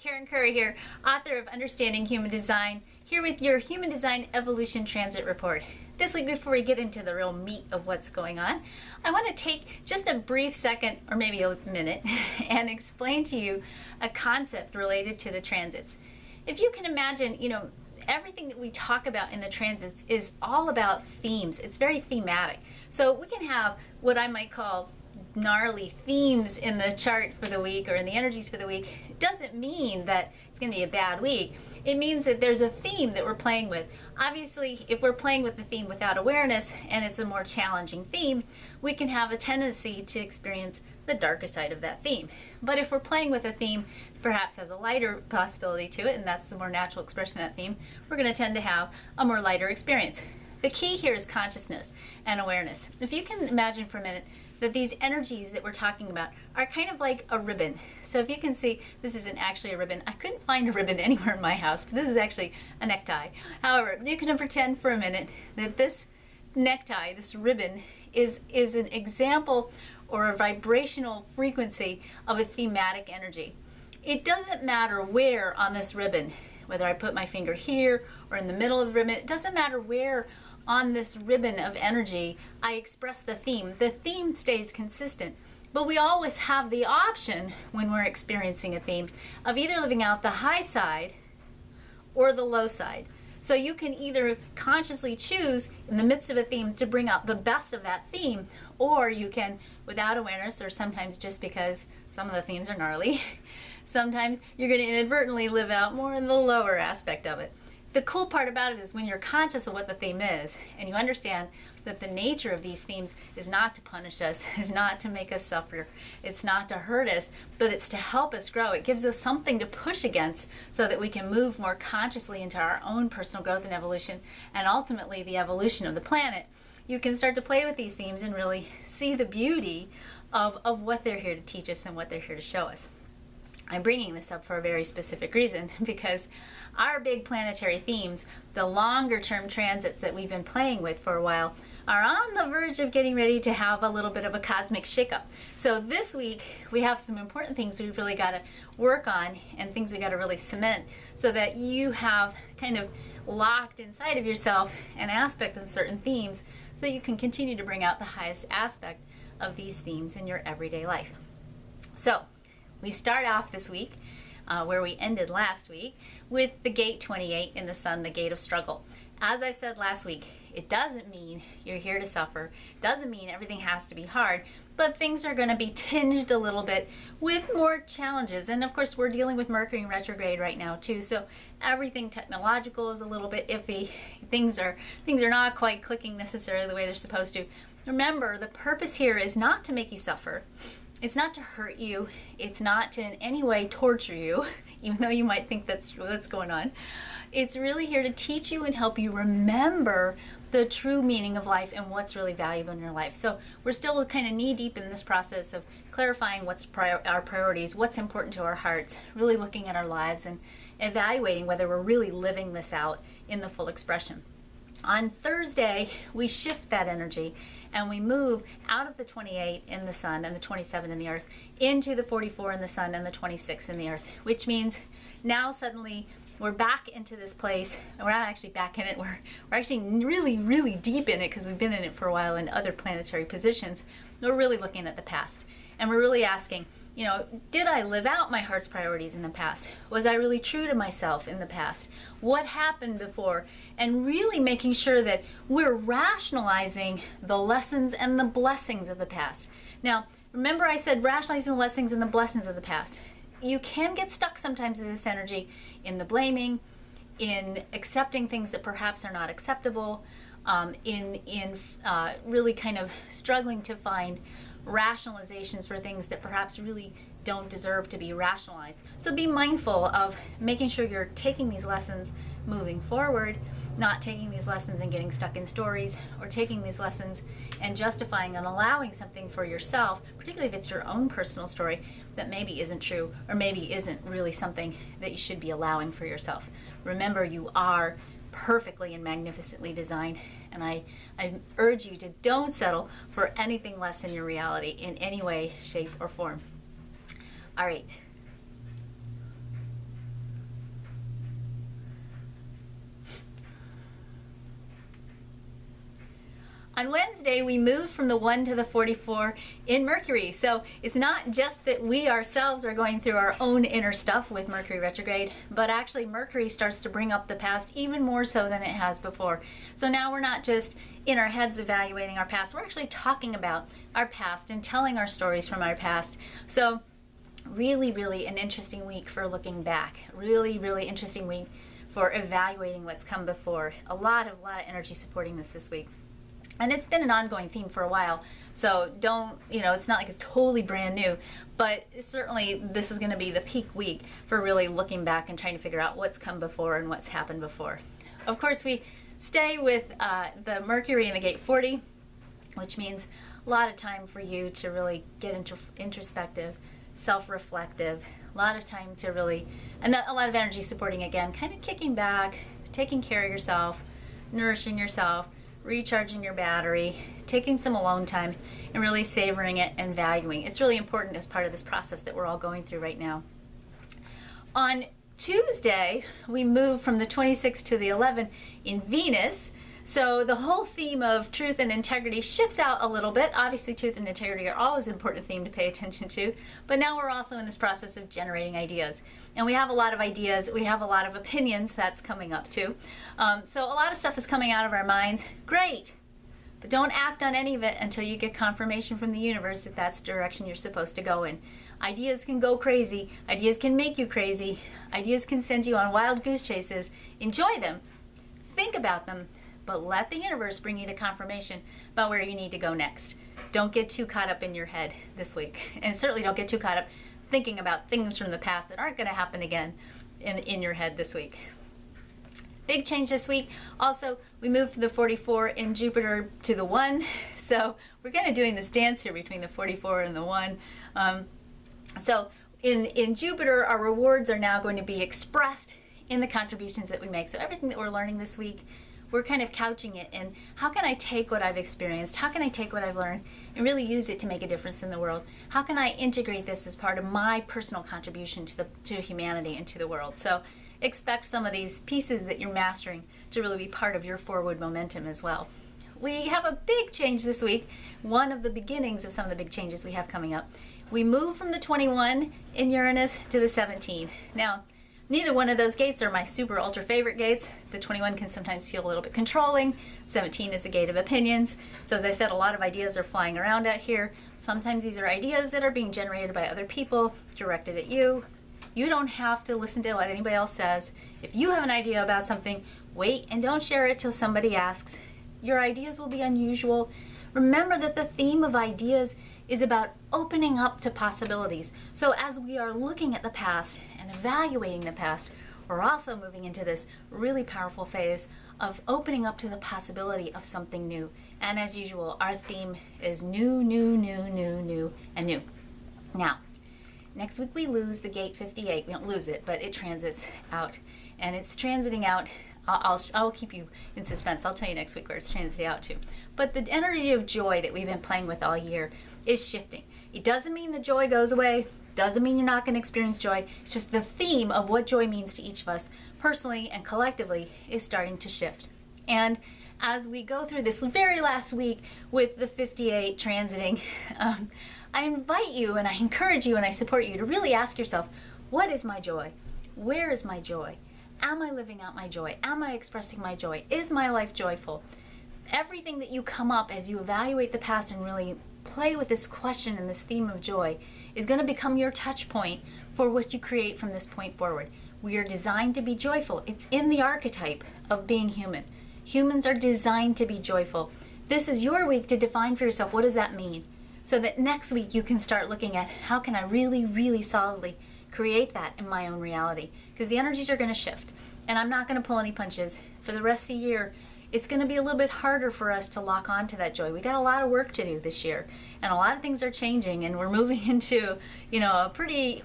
Karen Curry here, author of Understanding Human Design, here with your Human Design Evolution Transit Report. This week, before we get into the real meat of what's going on, I want to take just a brief second, or maybe a minute, and explain to you a concept related to the transits. If you can imagine, everything that we talk about in the transits is all about themes. It's very thematic. So we can have what I might call gnarly themes in the chart for the week or in the energies for the week. It doesn't mean that it's going to be a bad week. It means that there's a theme that we're playing with. Obviously, if we're playing with the theme without awareness and it's a more challenging theme, we can have a tendency to experience the darker side of that theme. But if we're playing with a theme perhaps has a lighter possibility to it, and that's the more natural expression of that theme, we're going to tend to have a more lighter experience. The key here is consciousness and awareness. If you can imagine for a minute that these energies that we're talking about are kind of like a ribbon. So if you can see, this isn't actually a ribbon. I couldn't find a ribbon anywhere in my house, but this is actually a necktie. However, you can pretend for a minute that this necktie, this ribbon, is an example or a vibrational frequency of a thematic energy. It doesn't matter where on this ribbon, whether I put my finger here or in the middle of the ribbon, it doesn't matter where on this ribbon of energy I express the theme. The theme stays consistent, but we always have the option when we're experiencing a theme of either living out the high side or the low side. So you can either consciously choose in the midst of a theme to bring out the best of that theme, or you can, without awareness, or sometimes just because some of the themes are gnarly, sometimes you're going to inadvertently live out more in the lower aspect of it. The cool part about it is when you're conscious of what the theme is and you understand that the nature of these themes is not to punish us, is not to make us suffer, it's not to hurt us, but it's to help us grow. It gives us something to push against so that we can move more consciously into our own personal growth and evolution, and ultimately the evolution of the planet. You can start to play with these themes and really see the beauty of what they're here to teach us and what they're here to show us. I'm bringing this up for a very specific reason, because our big planetary themes, the longer term transits that we've been playing with for a while, are on the verge of getting ready to have a little bit of a cosmic shakeup. So this week we have some important things we've really got to work on and things we got to really cement so that you have kind of locked inside of yourself an aspect of certain themes so you can continue to bring out the highest aspect of these themes in your everyday life. So we start off this week where we ended last week with the gate 28 in the sun, the gate of struggle. As I said last week, it doesn't mean you're here to suffer, doesn't mean everything has to be hard, but things are going to be tinged a little bit with more challenges. And of course, we're dealing with Mercury in retrograde right now too, so everything technological is a little bit iffy. Things are not quite clicking necessarily the way they're supposed to. Remember, the purpose here is not to make you suffer. It's not to hurt you. It's not to in any way torture you, even though you might think that's what's going on. It's really here to teach you and help you remember the true meaning of life and what's really valuable in your life. So we're still kind of knee deep in this process of clarifying what's our priorities, what's important to our hearts, really looking at our lives and evaluating whether we're really living this out in the full expression. On Thursday, we shift that energy and we move out of the 28 in the sun and the 27 in the earth into the 44 in the sun and the 26 in the earth, which means now suddenly we're back into this place. And we're not actually back in it. We're actually really, really deep in it because we've been in it for a while in other planetary positions. We're really looking at the past. And we're really asking, did I live out my heart's priorities in the past? Was I really true to myself in the past? What happened before? And really making sure that we're rationalizing the lessons and the blessings of the past. Now, remember I said rationalizing the lessons and the blessings of the past. You can get stuck sometimes in this energy, in the blaming, in accepting things that perhaps are not acceptable, in really kind of struggling to find rationalizations for things that perhaps really don't deserve to be rationalized. So be mindful of making sure you're taking these lessons moving forward, not taking these lessons and getting stuck in stories, or taking these lessons and justifying and allowing something for yourself, particularly if it's your own personal story, that maybe isn't true or maybe isn't really something that you should be allowing for yourself. Remember, you are perfectly and magnificently designed, and I urge you to don't settle for anything less than your reality in any way, shape, or form. All right. On Wednesday, we moved from the 1 to the 44 in Mercury. So it's not just that we ourselves are going through our own inner stuff with Mercury retrograde, but actually Mercury starts to bring up the past even more so than it has before. So now we're not just in our heads evaluating our past, we're actually talking about our past and telling our stories from our past. So really, really an interesting week for looking back. Really, really interesting week for evaluating what's come before. A lot of energy supporting this week. And it's been an ongoing theme for a while, so it's not like it's totally brand new, but certainly this is going to be the peak week for really looking back and trying to figure out what's come before and what's happened before. Of course, we stay with the Mercury in the gate 40, which means a lot of time for you to really get introspective, self-reflective, a lot of time to really, and a lot of energy supporting again, kind of kicking back, taking care of yourself, nourishing yourself, recharging your battery, taking some alone time, and really savoring it and valuing. It's really important as part of this process that we're all going through right now. On Tuesday, we move from the 26th to the 11th in Venus. So the whole theme of truth and integrity shifts out a little bit. Obviously, truth and integrity are always an important theme to pay attention to, but now we're also in this process of generating ideas. And we have a lot of ideas, we have a lot of opinions that's coming up too. So a lot of stuff is coming out of our minds. Great, but don't act on any of it until you get confirmation from the universe that that's the direction you're supposed to go in. Ideas can go crazy, ideas can make you crazy, ideas can send you on wild goose chases. Enjoy them, think about them, but let the universe bring you the confirmation about where you need to go next. Don't get too caught up in your head this week. And certainly don't get too caught up thinking about things from the past that aren't going to happen again in your head this week. Big change this week. Also, we moved from the 44 in Jupiter to the 1. So we're kind of doing this dance here between the 44 and the 1. So in Jupiter, our rewards are now going to be expressed in the contributions that we make. So everything that we're learning this week, we're kind of couching it in how can I take what I've experienced, how can I take what I've learned and really use it to make a difference in the world? How can I integrate this as part of my personal contribution to humanity and to the world? So expect some of these pieces that you're mastering to really be part of your forward momentum as well. We have a big change this week, one of the beginnings of some of the big changes we have coming up. We move from the 21 in Uranus to the 17. Now, neither one of those gates are my super ultra favorite gates. The 21 can sometimes feel a little bit controlling. 17 is the gate of opinions. So as I said, a lot of ideas are flying around out here. Sometimes these are ideas that are being generated by other people, directed at you. You don't have to listen to what anybody else says. If you have an idea about something, wait and don't share it till somebody asks. Your ideas will be unusual. Remember that the theme of ideas is about opening up to possibilities. So as we are looking at the past and evaluating the past, we're also moving into this really powerful phase of opening up to the possibility of something new. And as usual, our theme is new, new, new, new, new, and new. Now, next week we lose the gate 58. We don't lose it, but it transits out. And it's transiting out. I'll keep you in suspense. I'll tell you next week where it's transiting out to. But the energy of joy that we've been playing with all year is shifting. It doesn't mean the joy goes away. Doesn't mean you're not going to experience joy. It's just the theme of what joy means to each of us personally and collectively is starting to shift. And as we go through this very last week with the 58 transiting, I invite you and I encourage you and I support you to really ask yourself, what is my joy? Where is my joy? Am I living out my joy? Am I expressing my joy? Is my life joyful? Everything that you come up as you evaluate the past and really play with this question and this theme of joy is going to become your touch point for what you create from this point forward. We are designed to be joyful. It's in the archetype of being human. Humans are designed to be joyful. This is your week to define for yourself what does that mean, so that next week you can start looking at how can I really, really solidly create that in my own reality, because the energies are going to shift and I'm not going to pull any punches. For the rest of the year, it's going to be a little bit harder for us to lock on to that joy. We got a lot of work to do this year, and a lot of things are changing, and we're moving into, a pretty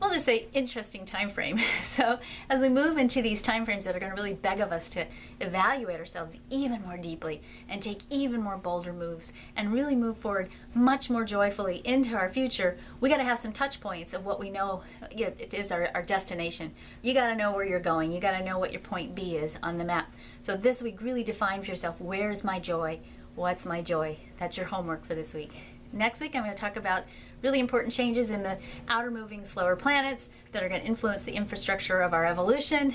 we'll just say interesting time frame. So as we move into these time frames that are going to really beg of us to evaluate ourselves even more deeply and take even more bolder moves and really move forward much more joyfully into our future, we got to have some touch points of what we know it is our destination. You got to know where you're going. You got to know what your point B is on the map. So this week, really define for yourself, where's my joy? What's my joy? That's your homework for this week. Next week, I'm going to talk about really important changes in the outer moving slower planets that are going to influence the infrastructure of our evolution.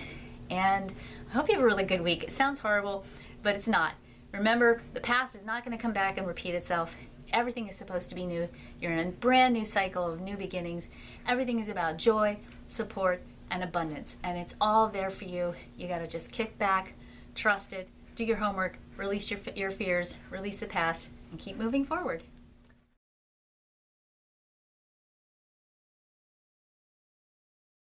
And I hope you have a really good week. It sounds horrible, but it's not. Remember, the past is not going to come back and repeat itself. Everything is supposed to be new. You're in a brand new cycle of new beginnings. Everything is about joy, support, and abundance. And it's all there for you. You got to just kick back, trust it, do your homework, release your fears, release the past, and keep moving forward.